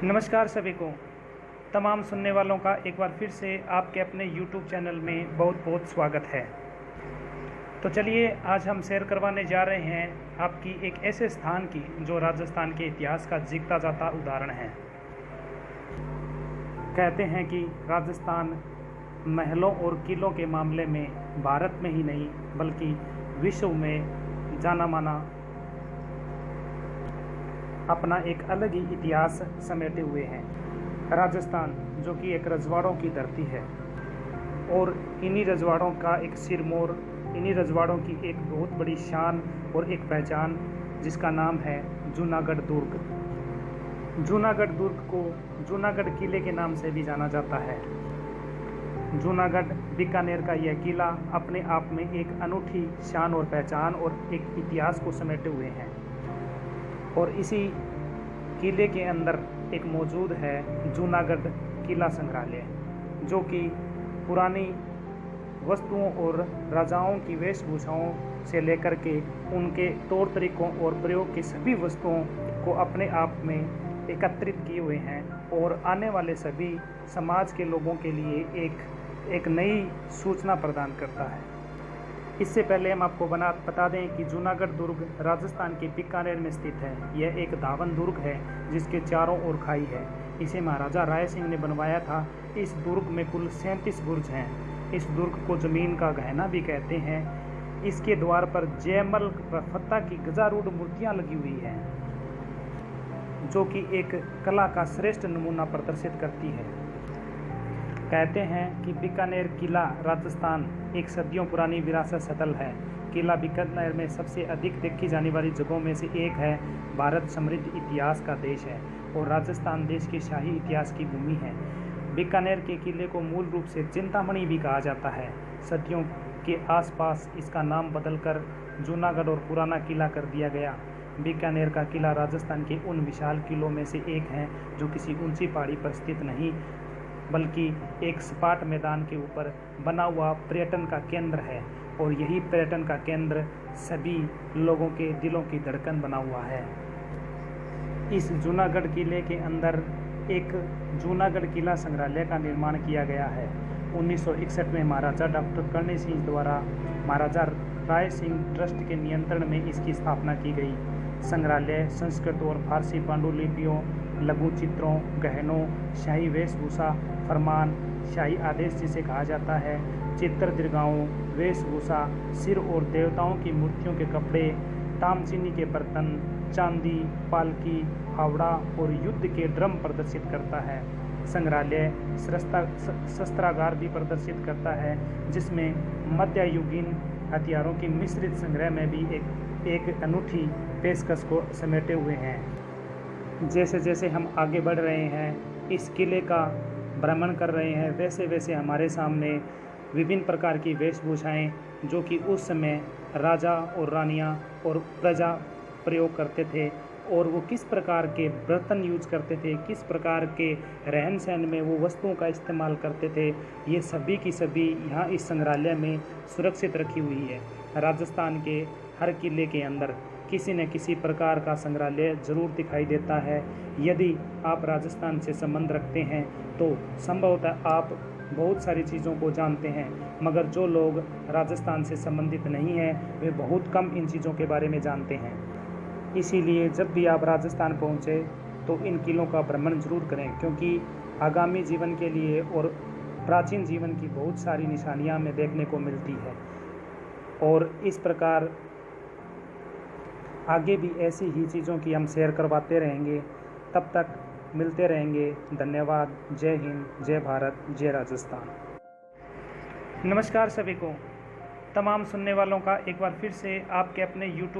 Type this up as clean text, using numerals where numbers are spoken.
नमस्कार सभी को। तमाम सुनने वालों का एक बार फिर से आपके अपने YouTube चैनल में बहुत बहुत स्वागत है। तो चलिए आज हम शेयर करवाने जा रहे हैं आपकी एक ऐसे स्थान की जो राजस्थान के इतिहास का जीता जाता उदाहरण है। कहते हैं कि राजस्थान महलों और किलों के मामले में भारत में ही नहीं बल्कि विश्व में जाना माना अपना एक अलग ही इतिहास समेटे हुए हैं। राजस्थान जो कि एक रजवाड़ों की धरती है और इन्हीं रजवाड़ों का एक सिरमौर, इन्हीं रजवाड़ों की एक बहुत बड़ी शान और एक पहचान जिसका नाम है जूनागढ़ दुर्ग। जूनागढ़ दुर्ग को जूनागढ़ किले के नाम से भी जाना जाता है। जूनागढ़ बीकानेर का यह किला अपने आप में एक अनूठी शान और पहचान और एक इतिहास को समेटे हुए हैं। और इसी किले के अंदर एक मौजूद है जूनागढ़ किला संग्रहालय, जो कि पुरानी वस्तुओं और राजाओं की वेशभूषाओं से लेकर के उनके तौर तरीकों और प्रयोग की सभी वस्तुओं को अपने आप में एकत्रित किए हुए हैं और आने वाले सभी समाज के लोगों के लिए एक नई सूचना प्रदान करता है। इससे पहले हम आपको बता दें कि जूनागढ़ दुर्ग राजस्थान के बीकानेर में स्थित है। यह एक धावन दुर्ग है जिसके चारों ओर खाई है। इसे महाराजा राय सिंह ने बनवाया था। इस दुर्ग में कुल 37 बुर्ज हैं। इस दुर्ग को जमीन का गहना भी कहते हैं। इसके द्वार पर जयमल फत्ता की गजारूढ़ मूर्तियां लगी हुई हैं, जो कि एक कला का श्रेष्ठ नमूना प्रदर्शित करती है। कहते हैं कि बीकानेर किला राजस्थान एक सदियों पुरानी विरासत स्थल है। किला बीकानेर में सबसे अधिक देखी जाने वाली जगहों में से एक है। भारत समृद्ध इतिहास का देश है और राजस्थान देश के शाही इतिहास की भूमि है। बीकानेर के किले को मूल रूप से चिंतामणि भी कहा जाता है। सदियों के आसपास इसका नाम बदलकर जूनागढ़ और पुराना किला कर दिया गया। बीकानेर का किला राजस्थान के उन विशाल किलों में से एक है जो किसी ऊंची पहाड़ी पर स्थित नहीं बल्कि एक सपाट मैदान के ऊपर बना हुआ पर्यटन का केंद्र है और यही पर्यटन का केंद्र सभी लोगों के दिलों की धड़कन बना हुआ है। इस जूनागढ़ किले के अंदर एक जूनागढ़ किला संग्रहालय का निर्माण किया गया है। 1961 में महाराजा डॉक्टर कर्णी सिंह द्वारा महाराजा राय सिंह ट्रस्ट के नियंत्रण में इसकी स्थापना की गई। संग्रहालय संस्कृत और फारसी पांडुलिपियों, लघु चित्रों, गहनों, शाही वेशभूषा, फरमान, शाही आदेश जिसे कहा जाता है, चित्र दीर्घाओं, वेशभूषा, सिर और देवताओं की मूर्तियों के कपड़े, तामचीनी के बर्तन, चांदी, पालकी, फावड़ा और युद्ध के ड्रम प्रदर्शित करता है। संग्रहालय शस्त्रागार भी प्रदर्शित करता है जिसमें मध्ययुगीन हथियारों की मिश्रित संग्रह में भी एक अनूठी पेशकश को समेटे हुए हैं। जैसे जैसे हम आगे बढ़ रहे हैं, इस किले का भ्रमण कर रहे हैं, वैसे वैसे हमारे सामने विभिन्न प्रकार की वेशभूषाएं जो कि उस समय राजा और रानियां और प्रजा प्रयोग करते थे और वो किस प्रकार के बर्तन यूज करते थे, किस प्रकार के रहन सहन में वो वस्तुओं का इस्तेमाल करते थे, ये सभी की सभी यहाँ इस संग्रहालय में सुरक्षित रखी हुई है। राजस्थान के हर किले के अंदर किसी न किसी प्रकार का संग्रहालय जरूर दिखाई देता है। यदि आप राजस्थान से संबंध रखते हैं तो संभवतः आप बहुत सारी चीज़ों को जानते हैं, मगर जो लोग राजस्थान से संबंधित नहीं हैं वे बहुत कम इन चीज़ों के बारे में जानते हैं। इसीलिए जब भी आप राजस्थान पहुँचे तो इन किलों का भ्रमण जरूर करें, क्योंकि आगामी जीवन के लिए और प्राचीन जीवन की बहुत सारी निशानियाँ हमें देखने को मिलती है। और इस प्रकार आगे भी ऐसी ही चीज़ों की हम शेयर करवाते रहेंगे। तब तक मिलते रहेंगे। धन्यवाद। जय हिंद, जय भारत, जय राजस्थान। नमस्कार सभी को। तमाम सुनने वालों का एक बार फिर से आपके अपने YouTube